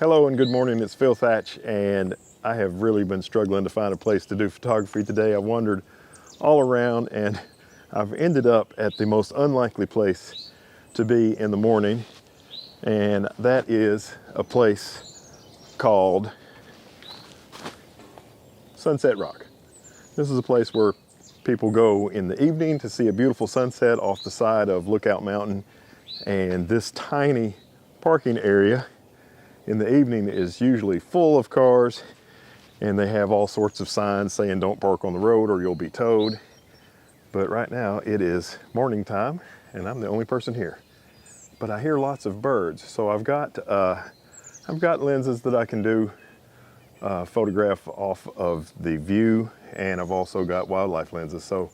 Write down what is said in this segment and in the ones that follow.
Hello and good morning, it's Phil Thatch, and I have really been struggling to find a place to do photography today. I've wandered all around and I've ended up at the most unlikely place to be in the morning, and that is a place called Sunset Rock. This is a place where people go in the evening to see a beautiful sunset off the side of Lookout Mountain, and this tiny parking area in the evening is usually full of cars, and they have all sorts of signs saying don't park on the road or you'll be towed. But right now it is morning time and I'm the only person here. But I hear lots of birds, so I've got lenses that I can do photograph off of the view, and I've also got wildlife lenses, so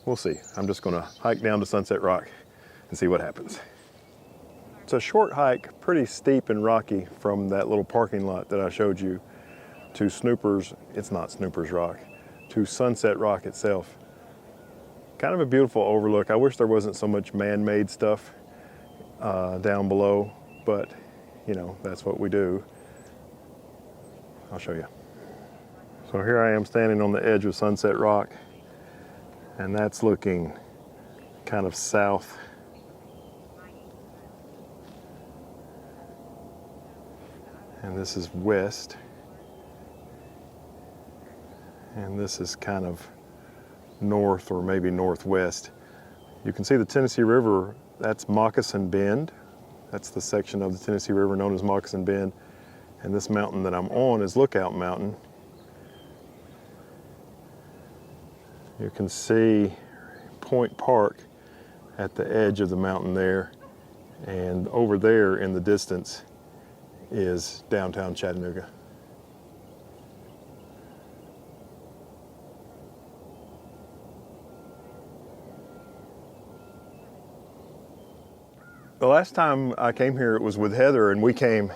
we'll see. I'm just gonna hike down to Sunset Rock and see what happens. It's a short hike, pretty steep and rocky, from that little parking lot that I showed you to it's not Snoopers Rock, to Sunset Rock itself. Kind of a beautiful overlook. I wish there wasn't so much man-made stuff down below, but you know, that's what we do. I'll show you. So here I am standing on the edge of Sunset Rock, and that's looking kind of south. And this is west, and this is kind of north or maybe northwest. You can see the Tennessee River. That's Moccasin Bend. That's the section of the Tennessee River known as Moccasin Bend. And this mountain that I'm on is Lookout Mountain. You can see Point Park at the edge of the mountain there, and over there in the distance is downtown Chattanooga. The last time I came here, it was with Heather, and we came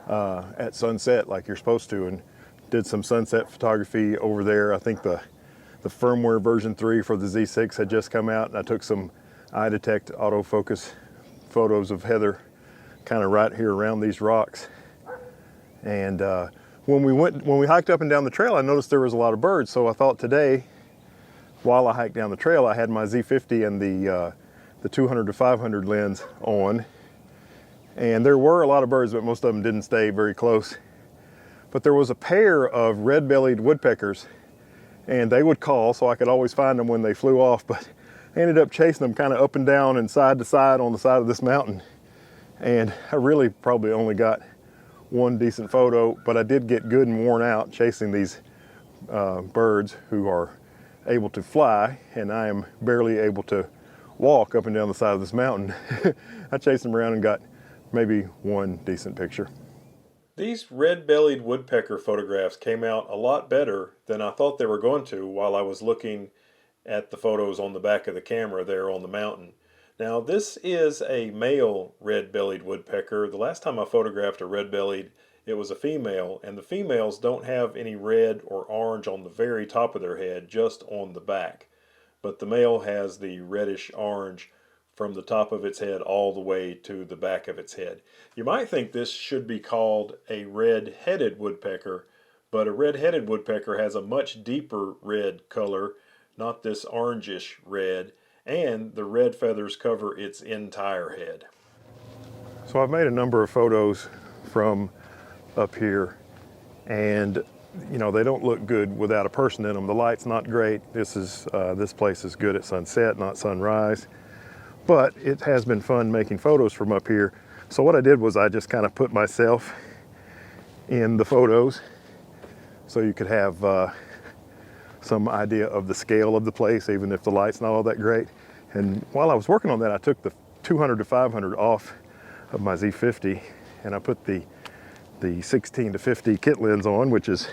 at sunset like you're supposed to, and did some sunset photography over there. I think the firmware version 3 for the Z6 had just come out, and I took some eye detect autofocus photos of Heather kind of right here around these rocks. And when we hiked up and down the trail, I noticed there was a lot of birds. So I thought today, while I hiked down the trail, I had my Z50 and the 200 to 500 lens on. And there were a lot of birds, but most of them didn't stay very close. But there was a pair of red-bellied woodpeckers, and they would call, so I could always find them when they flew off. But I ended up chasing them kind of up and down and side to side on the side of this mountain. And I really probably only got one decent photo, but I did get good and worn out chasing these birds who are able to fly, and I am barely able to walk up and down the side of this mountain. I chased them around and got maybe one decent picture. These red-bellied woodpecker photographs came out a lot better than I thought they were going to while I was looking at the photos on the back of the camera there on the mountain. Now, this is a male red-bellied woodpecker. The last time I photographed a red-bellied, it was a female, and the females don't have any red or orange on the very top of their head, just on the back. But the male has the reddish orange from the top of its head all the way to the back of its head. You might think this should be called a red-headed woodpecker, but a red-headed woodpecker has a much deeper red color, not this orangish red, and the red feathers cover its entire head. So I've made a number of photos from up here, and you know, they don't look good without a person in them. The light's not great. This place is good at sunset, not sunrise, but it has been fun making photos from up here. So what I did was I just kind of put myself in the photos so you could have some idea of the scale of the place, even if the light's not all that great. And while I was working on that, I took the 200 to 500 off of my Z50, and I put the 16 to 50 kit lens on, which is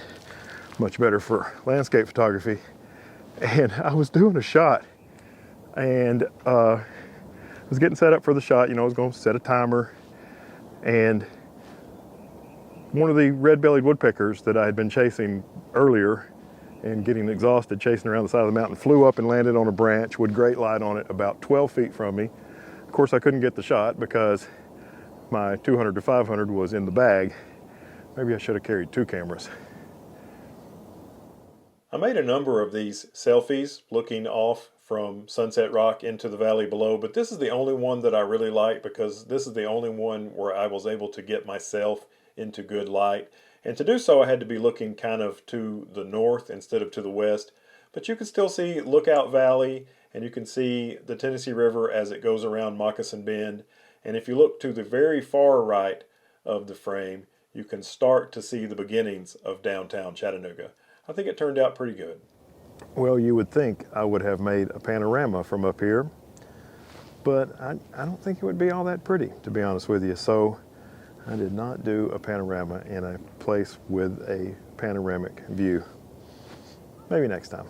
much better for landscape photography. And I was doing a shot, and I was getting set up for the shot. You know, I was going to set a timer, and one of the red-bellied woodpeckers that I had been chasing earlier and getting exhausted chasing around the side of the mountain flew up and landed on a branch with great light on it about 12 feet from me. Of course, I couldn't get the shot because my 200 to 500 was in the bag. Maybe I should have carried 2 cameras. I made a number of these selfies looking off from Sunset Rock into the valley below, but this is the only one that I really like because this is the only one where I was able to get myself into good light. And to do so, I had to be looking kind of to the north instead of to the west. But you can still see Lookout Valley, and you can see the Tennessee River as it goes around Moccasin Bend. And if you look to the very far right of the frame, you can start to see the beginnings of downtown Chattanooga. I think it turned out pretty good. Well, you would think I would have made a panorama from up here, but I don't think it would be all that pretty, to be honest with you. So I did not do a panorama in a place with a panoramic view. Maybe next time.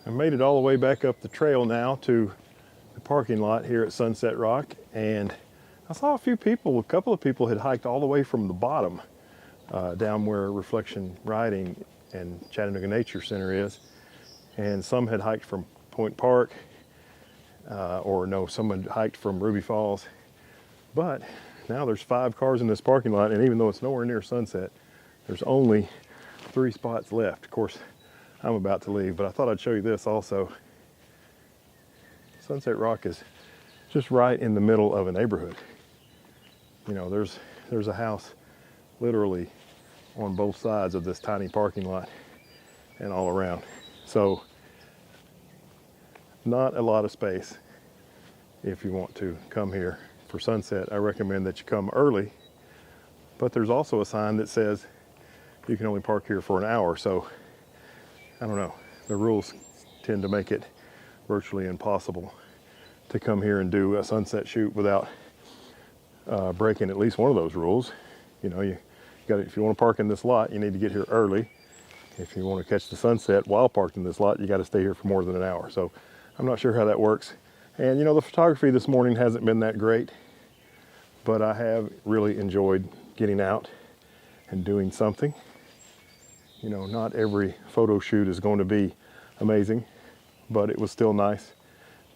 I made it all the way back up the trail now to the parking lot here at Sunset Rock, and I saw a couple of people had hiked all the way from the bottom down where Reflection Riding and Chattanooga Nature Center is, and some had hiked from Point Park, some had hiked from Ruby Falls, but now there's 5 cars in this parking lot, and even though it's nowhere near sunset, there's only 3 spots left. Of course, I'm about to leave, but I thought I'd show you this also. Sunset Rock is just right in the middle of a neighborhood. You know, there's a house literally on both sides of this tiny parking lot and all around. So not a lot of space if you want to come here for sunset. I recommend that you come early, but there's also a sign that says you can only park here for an hour. So I don't know, the rules tend to make it virtually impossible to come here and do a sunset shoot without breaking at least one of those rules. You know, if you want to park in this lot, you need to get here early. If you want to catch the sunset while parked in this lot, you got to stay here for more than an hour. So I'm not sure how that works. And you know, the photography this morning hasn't been that great, but I have really enjoyed getting out and doing something. You know, not every photo shoot is going to be amazing, but it was still nice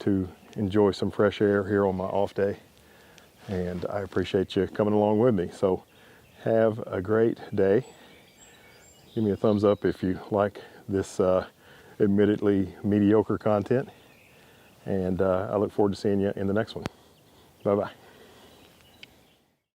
to enjoy some fresh air here on my off day. And I appreciate you coming along with me. So have a great day. Give me a thumbs up if you like this admittedly mediocre content. And I look forward to seeing you in the next one. Bye-bye.